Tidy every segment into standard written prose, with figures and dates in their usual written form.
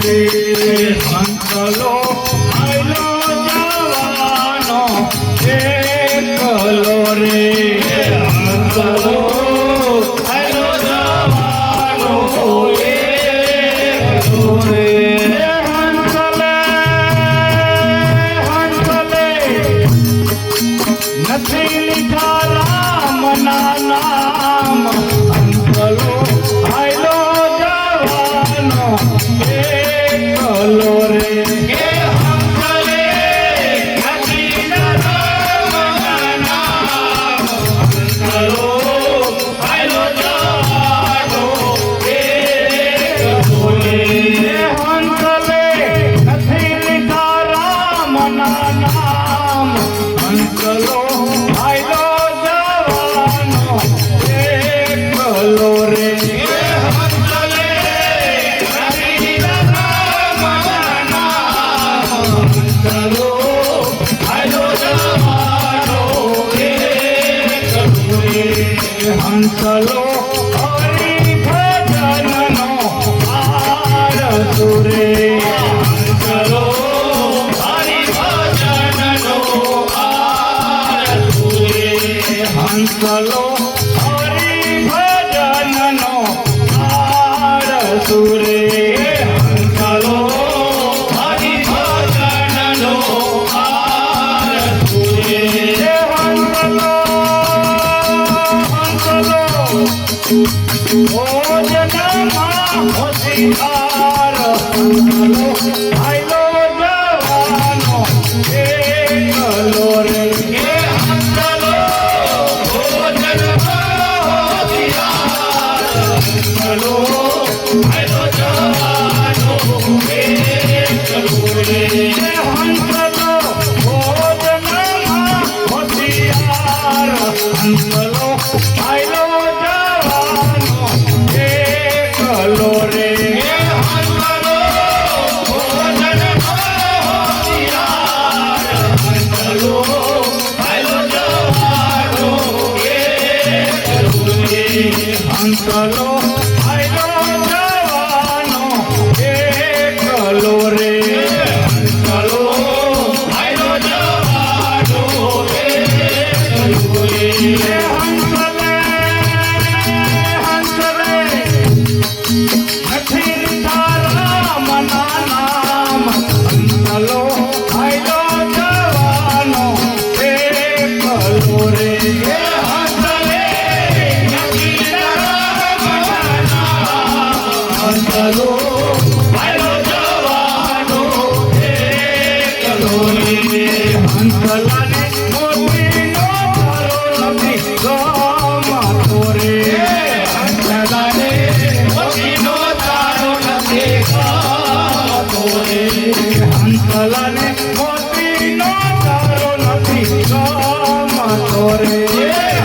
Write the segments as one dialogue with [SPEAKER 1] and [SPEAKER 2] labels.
[SPEAKER 1] રે હંસલો આયલો જવાનો એકલો રે હંસલો આયલો જવાનો એકલો રે હંસલે હંસલે નથી લીધા રામના નામ હંસલો આયલો જવાનો એકલો રે હંસલે નથી લીધા રામના નામ હંસલો આયલો જવાનો એકલો રે હંસલે નથી લીધા રામના નામ હંસલો આયલો જવાનો એકલો રે હંસલે નથી લીધા રામના નામ હંસલો આયલો જવાનો એકલો રે હંસલો હરિ ભજનનો આરતુ રે હંસલો હરિ ભજનનો આરતુ રે હંસલો હરિ ભજનનો આરતુ રે હંસલો હરિ ભજનનો આરતુ રે હંસલો હંસલો ભોજનમાં હોશિયાર હંસલો આયલો જવાનો એકલો રે હંસલો ભોજનમાં હોશિયાર હંસલો આયલો જવાનો એકલો રે હંસલો ભોજનમાં હોશિયાર હંસલો આયલો જવાનો એકલો રે હંસલો ભોજનમાં હોશિયાર હંસલો આયલો જવાનો એકલો રે હંસલો આયલો જવાનો એકલો રે હંસલો આયલો જવાનો એકલો રે હંસલે હંસલે નથી લીધા રામના નામ હંસલો આયલો જવાનો એકલો રે હંસલે નથી લીધા રામના નામ હંસલો આયલો જવાનો એકલો રે હંસલાને મોતીનો તારો નથી ગમતો રે હંસલાને મોતીનો તારો નથી ગમતો રે હંસલાને મોતીનો તારો નથી ગમતો રે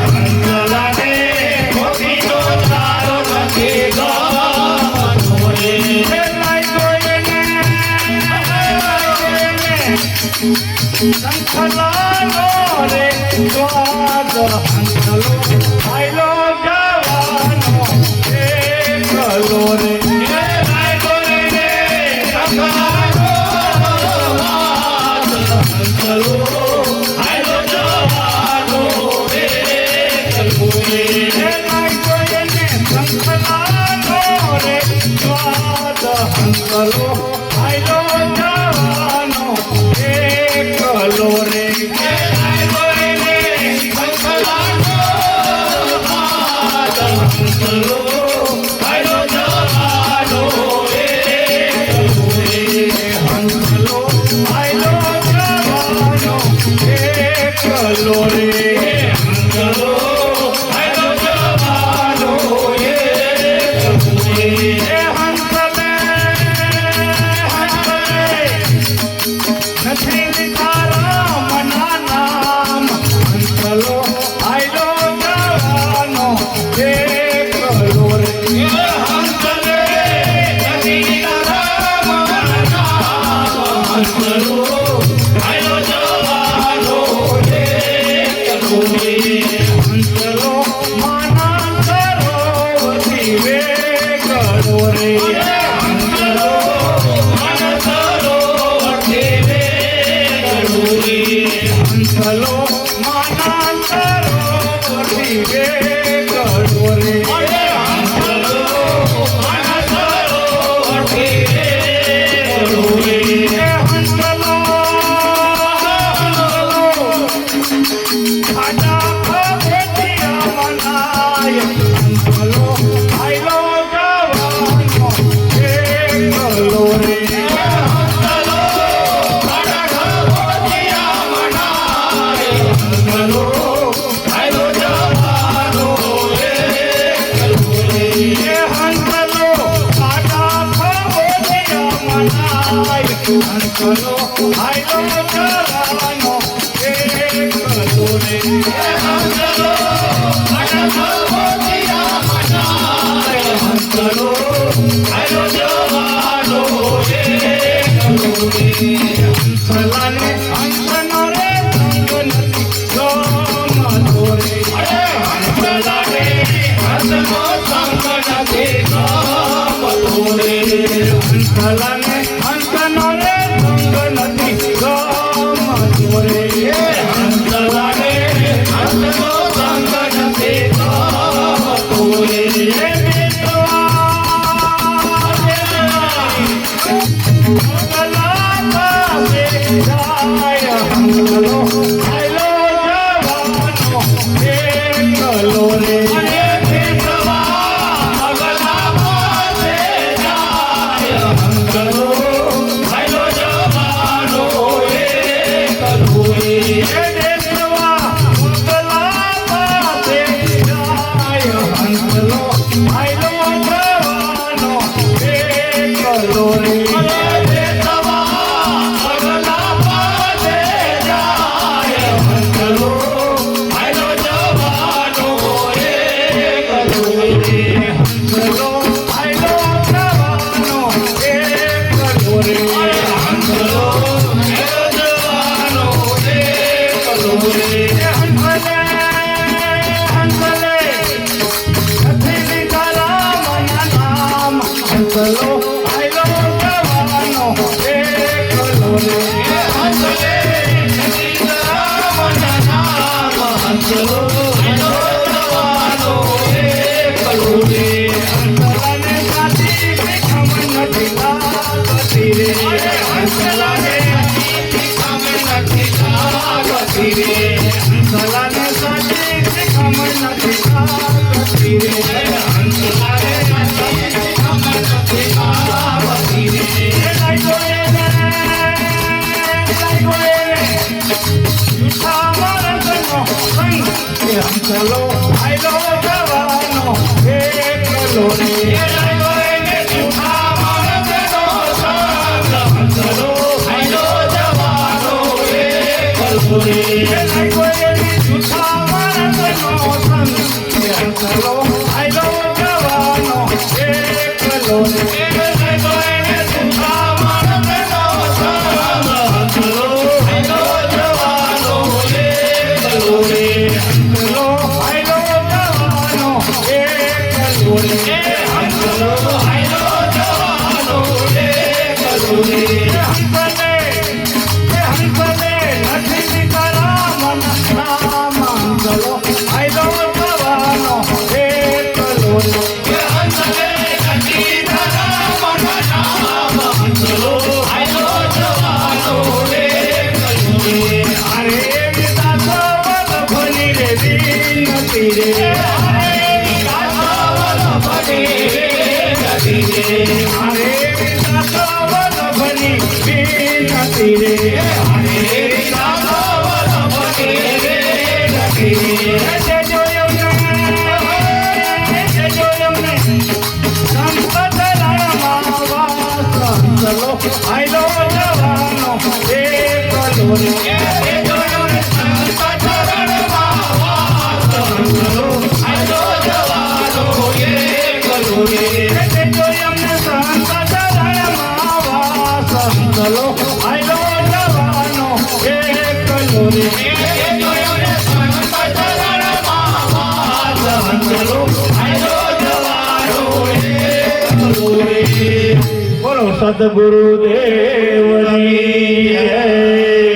[SPEAKER 1] હંસલાને મોતીનો તારો નથી ગમતો રે શંખલાલો રે સ્વાદ હંસલો આયલો જવાનો એકલો રે શંખલાલો હંસલો આયલો જવાનો એકલો રે શંખલાલો રે સ્વાદ હંસલો આયલો જવાનો એકલો રે હંસલો આયલો જવાનો એકલો રે હંસલો આયલો જવાનો એકલો રે હંસલો આયલો જવાનો એકલો રે હંસલે હંસલે નથી લીધા રામના નામ હંસલો આયલો જવાનો એકલો રે હંસલે નથી લીધા રામના નામ હંસલો આયલો જવાનો એકલો રે હંસલો માના સરોવરથી વેગળો રે હંસલો હંસલો આયલો જવાનો એકલો રે હંસલો હંસલો આયલો જવાનો એકલો રે હંસલાને હંસનો રે સંગ નથી ગમતો રે હંસલાને હંસનો સંગ નથી ગમતો રે હંસલાને હંસનો રે સંગ નથી ગમતો રે હંસલાને હંસનો સંગ નથી ગમતો રે હંસલો આયલો જવાનો એકલો રે હંસલો આયલો જવાનો એકલો રે હંસલો આયલો જવાનો એકલો રે હંસલો આયલો જવાનો એકલો આયલો જવાનો એકલો બોલો સદગુરુદેવની જય.